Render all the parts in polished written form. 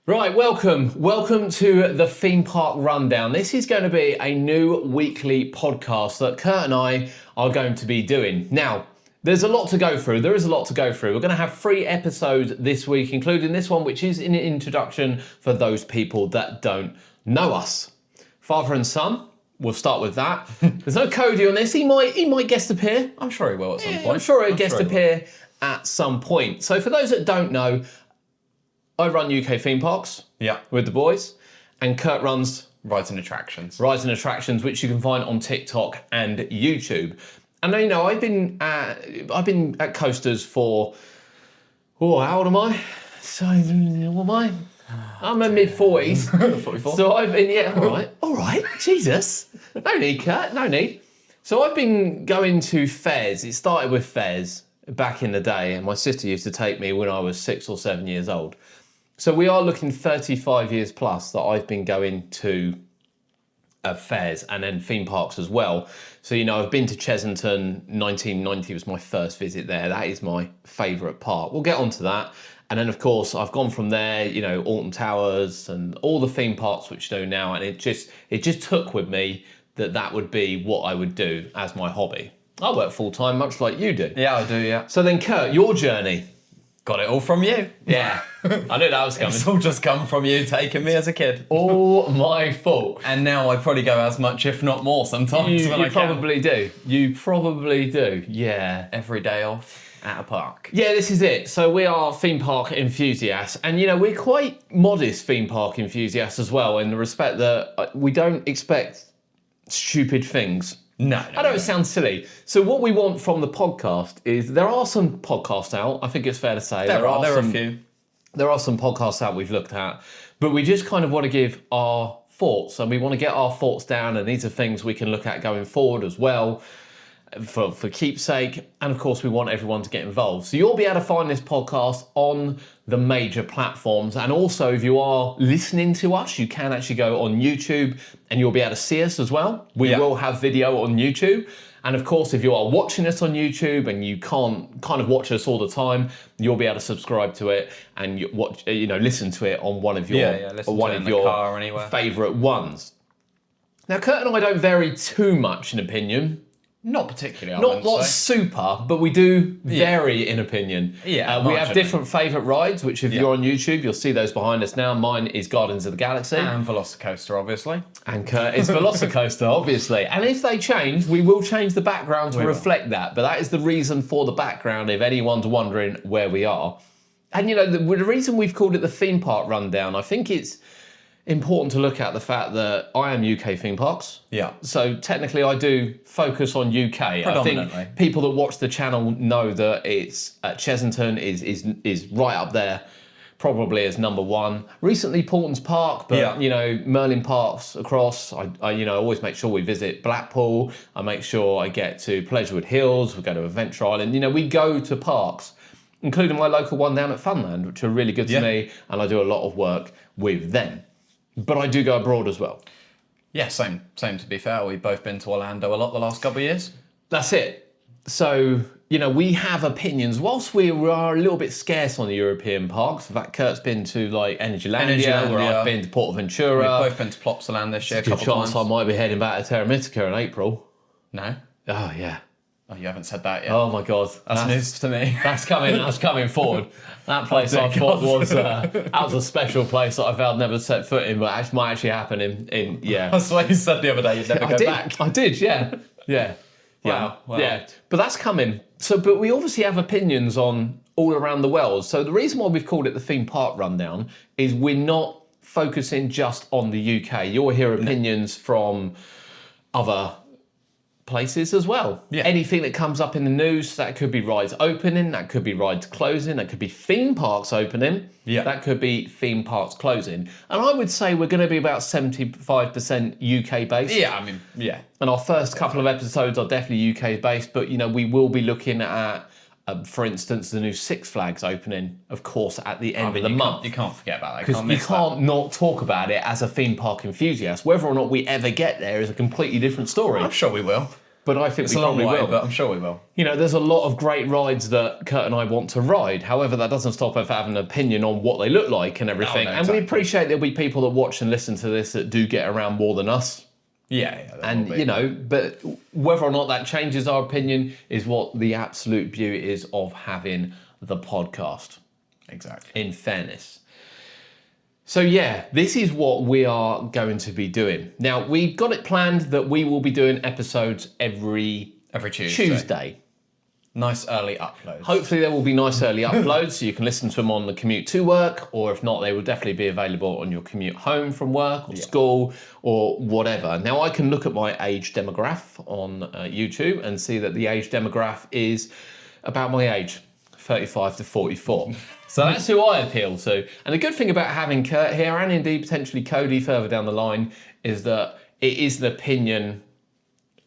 Right, welcome to the Theme Park Rundown. This is going to be a new weekly podcast that Kurt and I are going to be doing. Now, there's a lot to go through. There is a lot to go through. We're going to have 3 episodes this week, including this one, which is an introduction for those people that don't know us. Father and son, we'll start with that. There's no Cody on this. He might guest appear. I'm sure he will at some point. I'm sure he'll guest appear at some point. So for those that don't know, I run UK theme parks with the boys, and Kurt runs Rides and Attractions. Rides and Attractions, which you can find on TikTok and YouTube. And you know, I've been at Coasters for how old am I? So what am I? I'm in mid-40s. 44. So I've been all right. Jesus, no need, Kurt, no need. So I've been going to fairs. It started with fairs back in the day, and my sister used to take me when I was 6 or 7 years old. So we are looking 35 years plus that I've been going to fairs and then theme parks as well. So, you know, I've been to Chesington. 1990 was my first visit there. That is my favourite park. We'll get onto that. And then, of course, I've gone from there, you know, Alton Towers and all the theme parks which do now. And it just took with me that would be what I would do as my hobby. I work full time, much like you do. Yeah, I do, yeah. So then, Kurt, your journey. Got it all from you. Yeah, I knew that was coming. It's all just come from you taking me as a kid. All my fault. And now I probably go as much, if not more, sometimes when I can. Probably do. You probably do, yeah. Every day off at a park. Yeah, this is it. So we are theme park enthusiasts. And, you know, we're quite modest theme park enthusiasts as well, in the respect that we don't expect stupid things. No. I know it sounds silly. So what we want from the podcast is, there are some podcasts out, I think it's fair to say. There are a few. There are some podcasts out we've looked at, but we just kind of want to give our thoughts, and we want to get our thoughts down, and these are things we can look at going forward as well for keepsake. And of course, we want everyone to get involved. So you'll be able to find this podcast on the major platforms. And also, if you are listening to us, you can actually go on YouTube and you'll be able to see us as well. We will have video on YouTube. And of course, if you are watching us on YouTube and you can't kind of watch us all the time, you'll be able to subscribe to it and listen to it on one of your car or anywhere. Favourite ones. Now, Kurt and I don't vary too much in opinion. Not particularly, Not super, but we do vary in opinion. Yeah, we have different favourite rides, which if you're on YouTube, you'll see those behind us now. Mine is Guardians of the Galaxy. And Velocicoaster, obviously. And Kurt is Velocicoaster, obviously. And if they change, we will change the background to reflect that. But that is the reason for the background, if anyone's wondering where we are. And, you know, the reason we've called it the Theme Park Rundown, I think it's important to look at the fact that I am UK theme parks. Yeah. So technically I do focus on UK. I think people that watch the channel know that it's Chesington is right up there, probably as number 1. Recently Portons Park, but you know, Merlin Parks across. I always make sure we visit Blackpool. I make sure I get to Pleasurewood Hills. We go to Adventure Island. You know, we go to parks, including my local one down at Funland, which are really good to me, and I do a lot of work with them. But I do go abroad as well. Yeah, same to be fair. We've both been to Orlando a lot the last couple of years. That's it. So, you know, we have opinions. Whilst we are a little bit scarce on the European parks, in fact, Kurt's been to like Energylandia, where I've been to Portaventura. We've both been to Plopsaland this year a couple of times. I might be heading back to Terra Mystica in April. No? Oh, yeah. Oh, you haven't said that yet. Oh my God, that's news to me. That's coming forward. That place I thought was that was a special place that I felt never set foot in, but it might actually happen in That's what you said the other day. You'd never go back. I did, yeah. Wow. Yeah. But that's coming. So, but we obviously have opinions on all around the world. So the reason why we've called it the Theme Park Rundown is we're not focusing just on the UK. You'll hear opinions from other places as well. Yeah. Anything that comes up in the news, that could be rides opening, that could be rides closing, that could be theme parks opening, that could be theme parks closing. And I would say we're going to be about 75% UK based. And our first couple of episodes are definitely UK based, but you know, we will be looking at for instance, the new Six Flags opening, of course, at the end of the month. You can't forget about that. Because you can't not talk about it as a theme park enthusiast. Whether or not we ever get there is a completely different story. I'm sure we will. but I think It's we a long probably way, will. but I'm sure we will. You know, there's a lot of great rides that Kurt and I want to ride. However, that doesn't stop us having an opinion on what they look like and everything. no, And exactly. we appreciate there'll be people that watch and listen to this that do get around more than us. Yeah, there And, will be. you know, but whether or not that changes our opinion is what the absolute beauty is of having the podcast, Exactly. in fairness. So yeah, this is what we are going to be doing. Now, we've got it planned that we will be doing episodes every Tuesday. Nice early uploads. Hopefully there will be nice early uploads so you can listen to them on the commute to work, or if not, they will definitely be available on your commute home from work or school or whatever. Now I can look at my age demographic on YouTube and see that the age demographic is about my age, 35 to 44. So that's who I appeal to. And the good thing about having Kurt here, and indeed potentially Cody further down the line, is that it is the opinion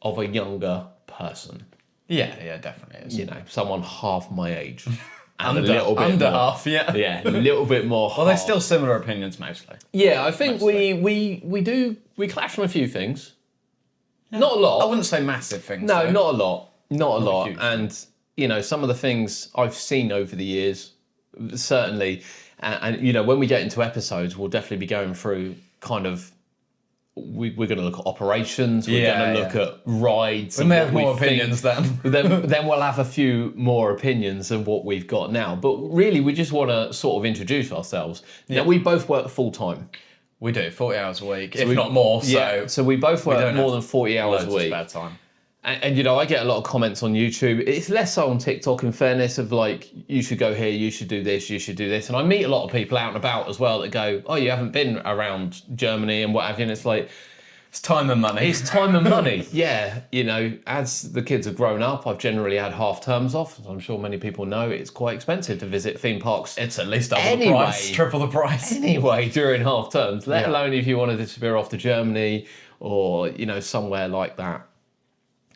of a younger person. Yeah, definitely is. You know, someone half my age. And Under, a little bit under more. half, yeah. Yeah, a little bit more. Well, they're still similar opinions mostly. Yeah, I think Mostly. we clash on a few things. Not a lot. I wouldn't say massive things. No, though. not a lot. Not a lot. huge And you know, some of the things I've seen over the years, certainly, and you know, when we get into episodes, we'll definitely be going through kind of. We're going to look at operations. We're Yeah, going to look at rides. We and may what have more think. opinions then. then we'll have a few more opinions than what we've got now. But really, we just want to sort of introduce ourselves. Now, we both work full time. We do 40 hours a week, if we- not more. Yeah, so we both work don't more have than 40 hours loads a of week. spare time. And you know, I get a lot of comments on YouTube. It's less so on TikTok, in fairness, of like, you should go here, you should do this, you should do this. And I meet a lot of people out and about as well that go, oh, you haven't been around Germany and what have you. And it's like, It's time and money. it's time and money. Yeah, you know, as the kids have grown up, I've generally had half terms off. As I'm sure many people know, it's quite expensive to visit theme parks It's at least double Anyway. the price, triple the price. anyway during half terms, let Yeah. alone if you want to disappear off to Germany or, you know, somewhere like that.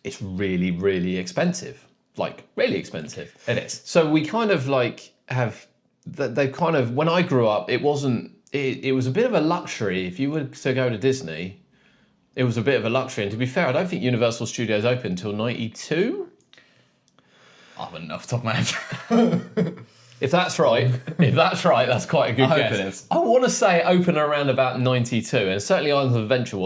It's really, really expensive. Like, really expensive. It is. So we kind of like have, they kind of, when I grew up, it wasn't, it was a bit of a luxury. If you were to go to Disney, it was a bit of a luxury. And to be fair, I don't think Universal Studios opened until 92. I wouldn't know off the top of my head. If that's right, that's quite a good I hope guess. it is. I want to say it opened around about 92, and certainly Islands of Adventure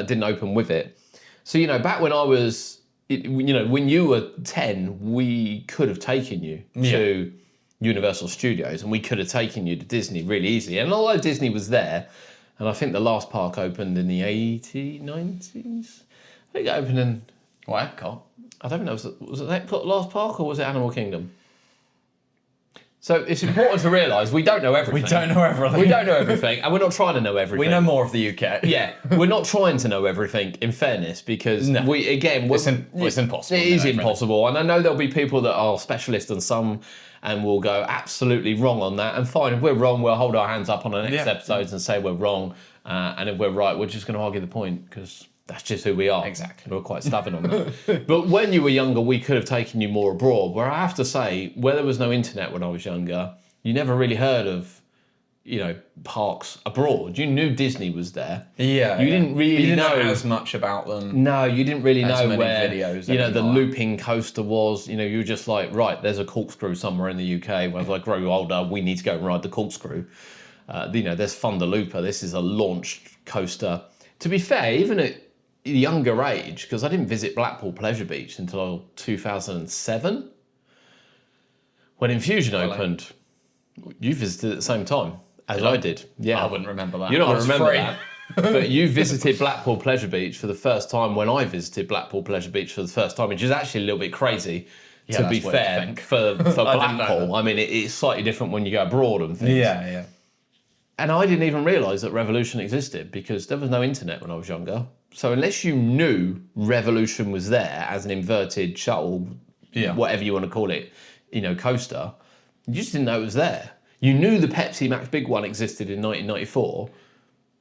didn't open with it. So, you know, back when I was, you know, when you were 10, we could have taken you to Universal Studios, and we could have taken you to Disney really easily. And although Disney was there, and I think the last park opened in the 90s, I think it opened in, What, Epcot? I don't know, was it Epcot last park or was it Animal Kingdom? So it's important to realise we don't know everything. We don't know everything. We don't know everything, and we're not trying to know everything. We know more of the UK. Yeah, we're not trying to know everything, in fairness, because No. it's impossible It to is know everything. impossible, and I know there'll be people that are specialists on some and will go absolutely wrong on that. And fine, if we're wrong, we'll hold our hands up on the next Yeah. episodes and say we're wrong. And if we're right, we're just going to argue the point because that's just who we are. Exactly. We're quite stubborn on that. But when you were younger, we could have taken you more abroad. Where I have to say, where there was no internet when I was younger, you never really heard of, you know, parks abroad. You knew Disney was there. Yeah. You didn't really you didn't know as much about them. No, you didn't really As know many where videos, you know the everything like that. looping coaster was. You know, you were just like, right, there's a corkscrew somewhere in the UK. When I grow older, we need to go and ride the corkscrew. You know, there's Thunder Looper. This is a launched coaster. To be fair, even at a younger age, because I didn't visit Blackpool Pleasure Beach until 2007, when Infusion opened. You visited at the same time as I did. Yeah, I wouldn't remember that. You're not I going to was remember free. that. But you visited Blackpool Pleasure Beach for the first time when I visited Blackpool Pleasure Beach for the first time, which is actually a little bit crazy, to that's be weird to fair, think. for I didn't know Blackpool. that. I mean, it's slightly different when you go abroad and things. Yeah. And I didn't even realise that Revolution existed because there was no internet when I was younger. So unless you knew Revolution was there as an inverted shuttle, whatever you want to call it, you know, coaster, you just didn't know it was there. You knew the Pepsi Max Big One existed in 1994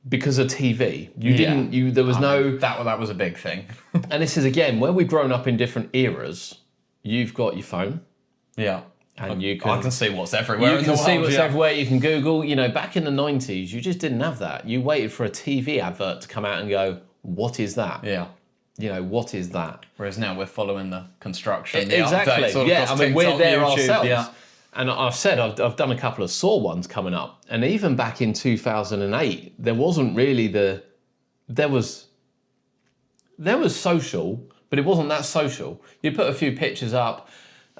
because of TV. You didn't. There was no. That was a big thing. And this is again where we've grown up in different eras. You've got your phone, Yeah. and you I can. can see what's everywhere You in can the see world, what's yeah. everywhere. You can Google. You know, back in the 90s, you just didn't have that. You waited for a TV advert to come out and go, "What is that?" Yeah. what is that? Whereas now we're following the construction, the Exactly. updates all Yeah, across we're TikTok, there YouTube, ourselves. Yeah. And I've said I've done a couple of Saw ones coming up, and even back in 2008, there wasn't really there was social, but it wasn't that social. You put a few pictures up,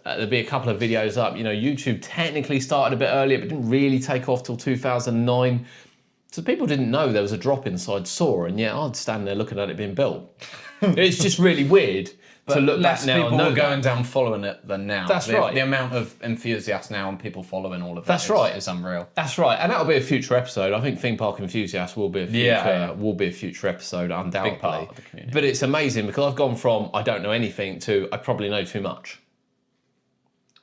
there'd be a couple of videos up. YouTube technically started a bit earlier, but didn't really take off till 2009. So people didn't know there was a drop inside Saw, and yet I'd stand there looking at it being built. It's just really weird to look Less back now people and know were going down following it than now. That's right. The amount of enthusiasts now and people following all of it That's right. is unreal. That's right, and that'll be a future episode. I think Theme Park Enthusiasts will be a future, Yeah. will be a future episode, undoubtedly. Big part of the community. But it's amazing because I've gone from I don't know anything to I probably know too much.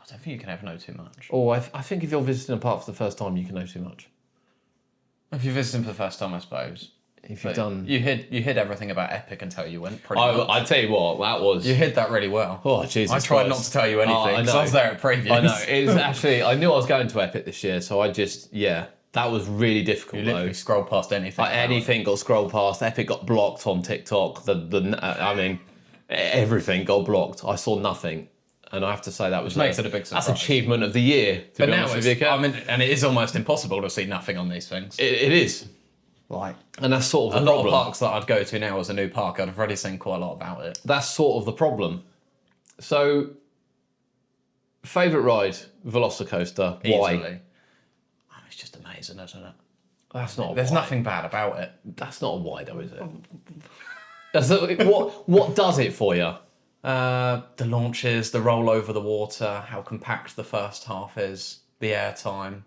I don't think you can ever know too much. Or I think if you're visiting a park for the first time, you can know too much. If you're visiting for the first time, I suppose. If you've But done, You hid everything about Epic until you went, pretty much. I tell you what, that was. You hid that really well. Oh Jesus! I tried Christ. not to tell you Oh, anything I because know. I was there at previews. I know. It was actually. I knew I was going to Epic this year, so I just that was really difficult. You literally though. scrolled past anything. about Anything got scrolled past. Epic got blocked on TikTok. Everything got blocked. I saw nothing, and I have to say that was makes it a big That's surprise. achievement of the year. To But be now honest it's, with you, Kev. and it is almost impossible to see nothing on these things. It is, Like and that's sort a of the lot problem. of parks that I'd go to now as a new park, I'd have already seen quite a lot about it. That's sort of the problem. So, favorite ride, Velocicoaster. Why? Easily. Oh, it's just amazing, isn't it? That's not. There's why. nothing bad about it. That's not a why, though, is it? What does it for you? The launches, the roll over the water, how compact the first half is, the airtime,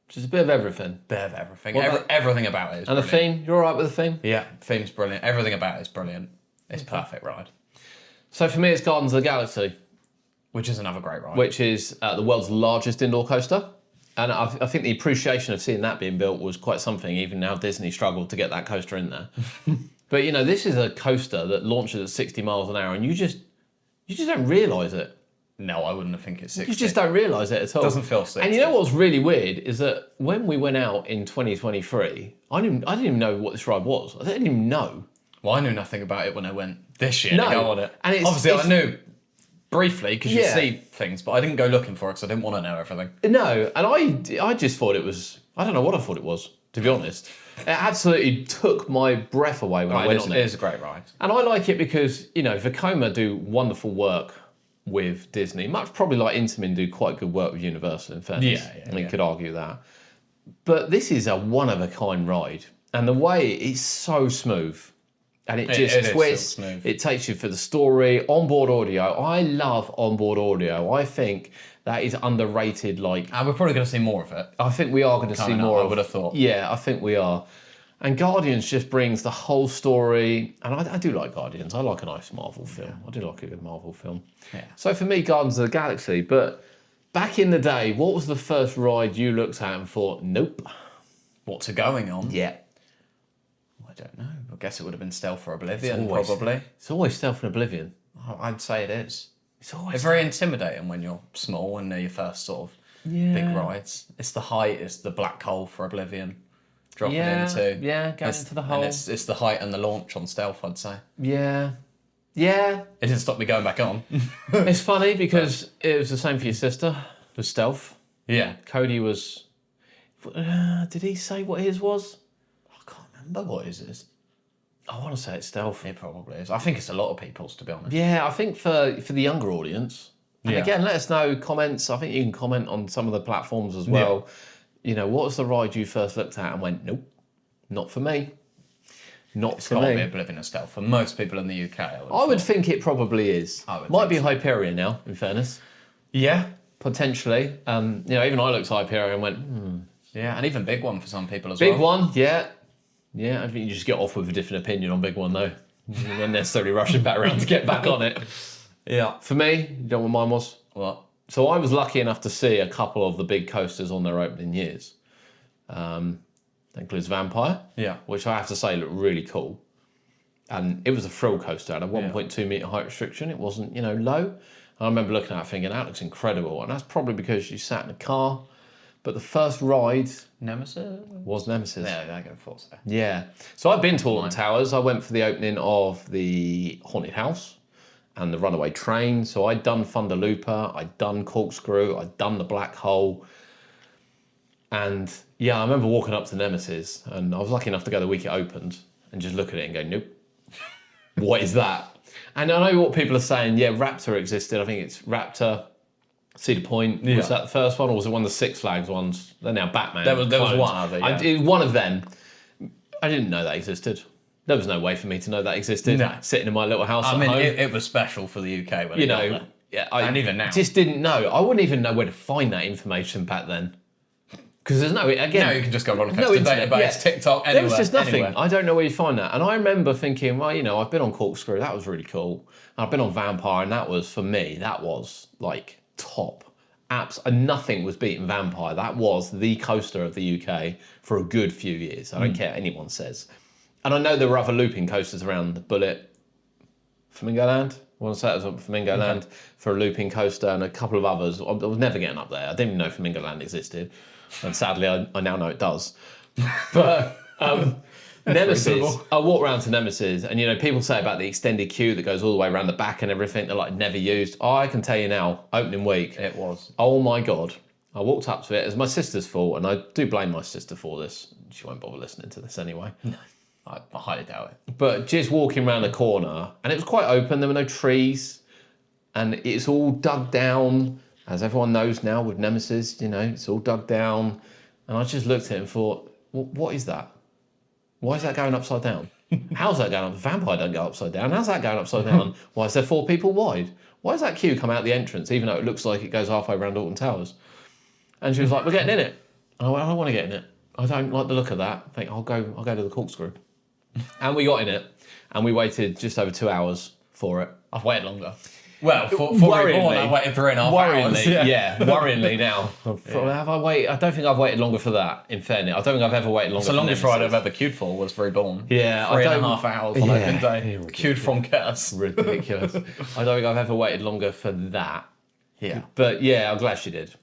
Just a bit of everything. bit of everything. What about- Everything about it is And the brilliant. theme, you're all right with the theme? Yeah, theme's brilliant. Everything about it is brilliant. It's perfect ride, So for me, it's Gardens of the Galaxy, which is another great ride. which is the world's largest indoor coaster. And I think the appreciation of seeing that being built was quite something, even now Disney struggled to get that coaster in there. But, this is a coaster that launches at 60 miles an hour, and you just don't realise it. No, I wouldn't have think it's 60. You just don't realise it at all. Doesn't feel 60. And you know what's really weird is that when we went out in 2023, I didn't even know what this ride was. I didn't even know. Well, I knew nothing about it when I went this year No, to go on it. and it's- Obviously, it's- I knew briefly because you Yeah. see things, but I didn't go looking for it because I didn't want to know everything. No, and I just thought it was, I don't know what I thought it was, to be honest. It absolutely took my breath away when I went on It it. is a great ride. And I like it because, Vekoma do wonderful work with Disney, much probably like Intamin do quite good work with Universal, in fairness. Yeah. Could argue that. But this is a one-of-a-kind ride. And the way it's so smooth. And it just it is so twists. smooth. It takes you for the story. Onboard audio. I love onboard audio. I think that is underrated. Like, And we're probably going to see more of it. I think we are going to see Coming up, more. I would have thought. Yeah, I think we are. And Guardians just brings the whole story. And I do like Guardians. I like a nice Marvel film. I do like a good Marvel film. Yeah. So for me, Guardians of the Galaxy. But back in the day, what was the first ride you looked at and thought, nope? What's going on? Yeah. I don't know. I guess it would have been Stealth or Oblivion, It's always- probably. It's always Stealth and Oblivion. Oh, I'd say it is. It's always. It's very intimidating when you're small and they're your first sort of big rides. It's the height, it's the black hole for Oblivion. Dropping into. Yeah, going It's- into the and hole. it's the height and the launch on Stealth, I'd say. Yeah. Yeah. It didn't stop me going back on. It's funny because it was the same for your sister, the Stealth. Yeah. Cody was. Did he say what his was? I can't remember what his is. I want to say it's Stealth. It probably is. I think it's a lot of people's, to be honest. Yeah, I think for the younger audience. And Yeah. again, let us know comments. I think you can comment on some of the platforms as well. What was the ride you first looked at and went, nope, not for me. Not It's for got to be me. Oblivion or Stealth for most people in the UK. I would think it probably is. I would Might be think Hyperion now, in fairness. Yeah. Potentially. Even I looked at Hyperion and went, Yeah, and even Big One for some people as Big well. One, yeah. Yeah, I think you just get off with a different opinion on Big One, though. You're not necessarily rushing back around to get back on it. Yeah. For me, you know what mine was? What? So I was lucky enough to see a couple of the big coasters on their opening years. That includes Vampire, Yeah. which I have to say looked really cool. And it was a thrill coaster at a 1.2 metre height restriction. It wasn't, low. I remember looking at it thinking, that looks incredible. And that's probably because you sat in a car. but the first ride Nemesis? was Nemesis. Yeah, I go for so. Yeah. So I've been to Alton Towers. I went for the opening of the Haunted House and the Runaway Train. So I'd done Thunder Looper, I'd done Corkscrew, I'd done the Black Hole. And yeah, I remember walking up to Nemesis, and I was lucky enough to go the week it opened and just look at it and go, nope. What is that? And I know what people are saying. Yeah, Raptor existed. I think it's Raptor, Cedar Point. Yeah. Was that the first one, or was it one of the Six Flags ones? They're now Batman. There was clones. one other, yeah. One of them. I didn't know that existed. There was no way for me to know that existed. No. Sitting in my little house I at mean, home. it was special for the UK when You it got know, there. yeah, And even now. just didn't know. I wouldn't even know where to find that information back then. Because there's no, again... Now you can just go roller no coaster internet, database, yeah. TikTok, anywhere. There was just nothing. Anywhere. I don't know where you find that. And I remember thinking, well, you know, I've been on Corkscrew, that was really cool. I've been on Vampire, and that was, for me, that was like top. And nothing was beating Vampire. That was the coaster of the UK for a good few years. I don't care what anyone says. And I know there were other looping coasters around the Bullet, Flamingo Land. I want to say it was on Flamingo Land for a looping coaster, and a couple of others. I was never getting up there. I didn't even know Flamingo Land existed. And sadly, I now know it does. But Nemesis, reasonable. I walk around to Nemesis, and you know, people say about the extended queue that goes all the way around the back and everything, they're like never used. I can tell you now, opening week, It was. oh my God. I walked up to it. It's my sister's fault, and I do blame my sister for this. She won't bother listening to this anyway. I highly doubt it. But just walking around the corner, and it was quite open, there were no trees, and it's all dug down, as everyone knows now with Nemesis, you know, it's all dug down. And I just looked at it and thought, what is that? Why is that going upside down? How's that going up? The Vampire don't go upside down. How's that going upside down? Why is there 4 people wide? Why does that queue come out the entrance, even though it looks like it goes halfway around Alton Towers? And she was like, we're getting in it. And I went, I don't want to get in it. I don't like the look of that. I think I'll go to the Corkscrew. And we got in it, and we waited just over 2 hours for it. I've waited longer. Well, for Worryingly. Reborn, I waited 3.5 hours. Worryingly, yeah, worryingly now. Have I waited? I don't think I've waited longer for that, in fairness. I don't think I've ever waited longer The for longest Nemesis. ride I've ever queued for was Reborn. Yeah, I 3.5 hours on yeah. open day. Queued from Curse. Ridiculous. I don't think I've ever waited longer for that. Yeah. But yeah, I'm glad she did.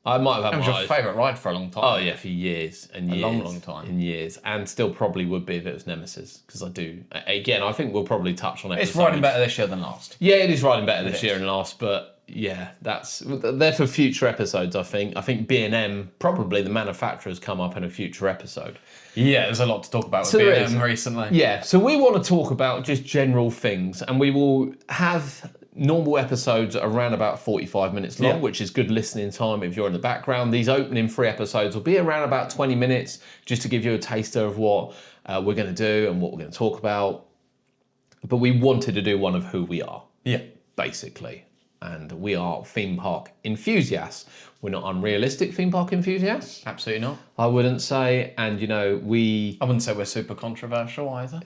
I might have That had was my your eyes. favourite ride for a long time. Oh yeah, for years and years. long time. And years. And still probably would be if it was Nemesis. Because I do. Again, I think we'll probably touch on it. It's riding better this year than last. Yeah, it is riding better this is. year and last, but yeah, they're for future episodes, I think. I think B&M, probably the manufacturers, come up in a future episode. Yeah, there's a lot to talk about with So there is. B&M recently. Yeah, so we want to talk about just general things, and we will have normal episodes around about 45 minutes long, Yeah. which is good listening time if you're in the background. These opening 3 episodes will be around about 20 minutes, just to give you a taster of what we're going to do and what we're going to talk about. But we wanted to do one of who we are, Yeah. basically. And we are theme park enthusiasts. We're not unrealistic theme park enthusiasts, Absolutely not. I wouldn't say. And, you know, I wouldn't say we're super controversial either.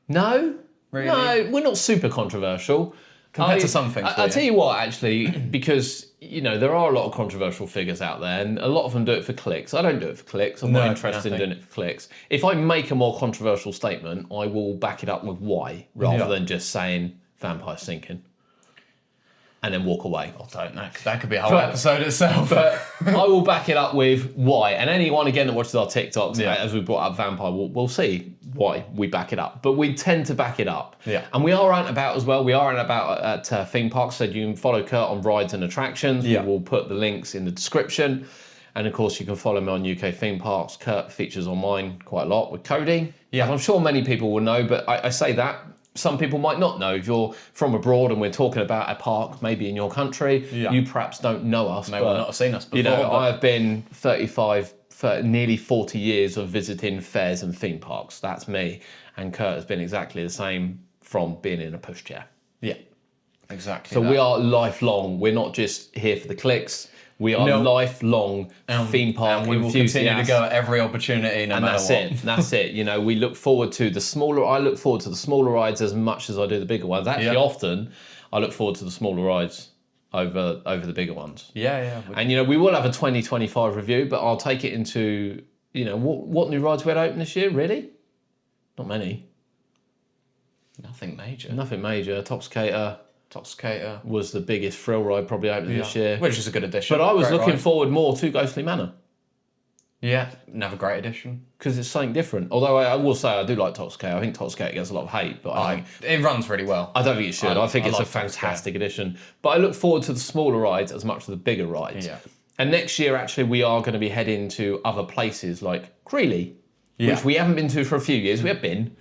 No, Really? no, we're not super controversial. Compared to some things, I'll tell you what, actually, because, you know, there are a lot of controversial figures out there, and a lot of them do it for clicks. I don't do it for clicks. I'm not No, interested in nothing. doing it for clicks. If I make a more controversial statement, I will back it up with why, rather Yeah. than just saying vampire sinking and then walk away. I don't know. That could be a whole But- episode itself. But I will back it up with why. And anyone, again, that watches our TikToks, Yeah. as we brought up Vampire, we'll see why we back it up. But we tend to back it up. Yeah. And we are out and about as well. We are out and about at theme parks, so you can follow Kurt on rides and attractions. Yeah. We will put the links in the description. And of course, you can follow me on UK Theme Parks. Kurt features on mine quite a lot with Cody. Yeah. And I'm sure many people will know, but I say that. Some people might not know. If you're from abroad and we're talking about a park, maybe in your country, Yeah. you perhaps don't know us. May well not have seen us before. You know, but I've been 35, for nearly 40 years of visiting fairs and theme parks. That's me. And Kurt has been exactly the same from being in a pushchair. yeah, exactly. So that. we are lifelong. We're not just here for the clicks. We are No. lifelong theme park and we will enthusiasts. continue to go at every opportunity, no And matter that's what. it. That's it. You know, we look forward to the smaller. I look forward to the smaller rides as much as I do the bigger ones. Actually, Yeah. often I look forward to the smaller rides over the bigger ones. Yeah. And you know, we will have a 2025 review, but I'll take it into, you know, what new rides we had open this year. Really, not many. Nothing major. Nothing major. Toxicator Toxicator. was the biggest thrill ride probably open this year. Which is a good addition. But I was Great looking ride. forward more to Ghostly Manor. Yeah, never great addition. because it's something different. Although I will say I do like Toxicate. I think Toxicate gets a lot of hate, but It runs really well. I don't think it should. I think it's a like fantastic addition. But I look forward to the smaller rides as much as the bigger rides. Yeah. And next year, actually, we are going to be heading to other places like Creeley, Yeah. which we haven't been to for a few years. We have been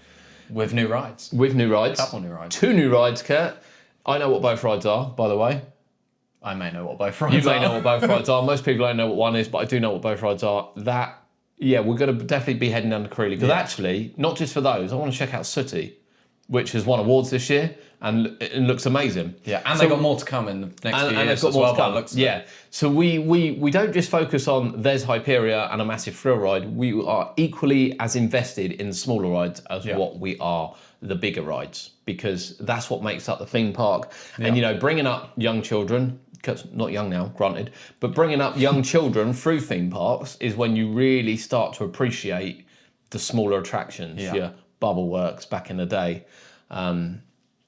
With new rides. with new rides. Couple new rides. 2 new rides, Kurt. I know what both rides are, by the way. I may know what both rides You may are. know what both rides are. Most people don't know what one is, but I do know what both rides are. Yeah, we're going to definitely be heading down to Creeley. Because actually, not just for those, I want to check out Sooty, which has won awards this year and it looks amazing. Yeah, and they've got more to come in the next few And years they've got as more well. to come. by the looks of Yeah. it. So we don't just focus on there's Hyperia and a massive thrill ride. We are equally as invested in the smaller rides as what we are the bigger rides, because that's what makes up the theme park. And, you know, bringing up young children, 'cause not young now, granted, but bringing up young children through theme parks is when you really start to appreciate the smaller attractions, your Bubble Works back in the day.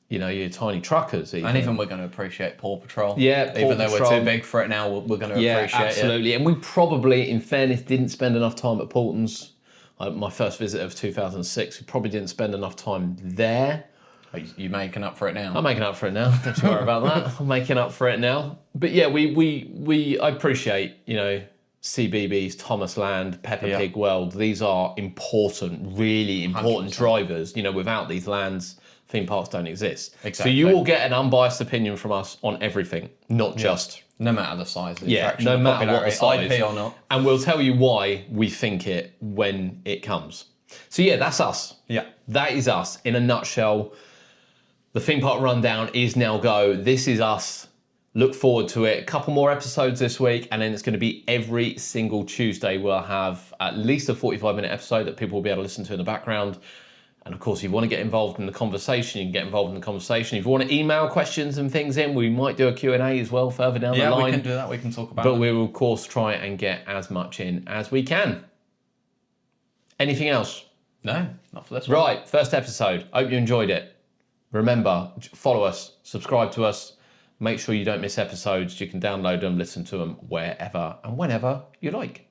You know, your tiny truckers. And even we're going to appreciate Paw Patrol. Yeah, Paw even though Patrol. we're too big for it now, we're going to appreciate it. Absolutely. And we probably, in fairness, didn't spend enough time at Paulton's. My first visit of 2006, we probably didn't spend enough time there. Are you making up for it now? I'm making up for it now. Don't you worry about that. I'm making up for it now. But yeah, I appreciate, you know, CBeebies, Thomas Land, Peppa Pig World. These are important, really important 100%. drivers. You know, without these lands, theme parks don't exist. Exactly. So you will get an unbiased opinion from us on everything, not just No matter the size of the yeah, attraction, no the matter what the popularity, size, IP or not. and we'll tell you why we think it when it comes. So yeah, that's us. Yeah. That is us in a nutshell. The theme park rundown is now go. This is us. Look forward to it. A couple more episodes this week, and then it's going to be every single Tuesday. We'll have at least a 45-minute episode that people will be able to listen to in the background. And of course, if you want to get involved in the conversation, you can get involved in the conversation. If you want to email questions and things in, we might do a Q&A as well further down the line. Yeah, we can do that. We can talk about But it. we will, of course, try and get as much in as we can. Anything else? No, not for this one. Right, first episode. Hope you enjoyed it. Remember, follow us, subscribe to us. Make sure you don't miss episodes. You can download them, listen to them wherever and whenever you like.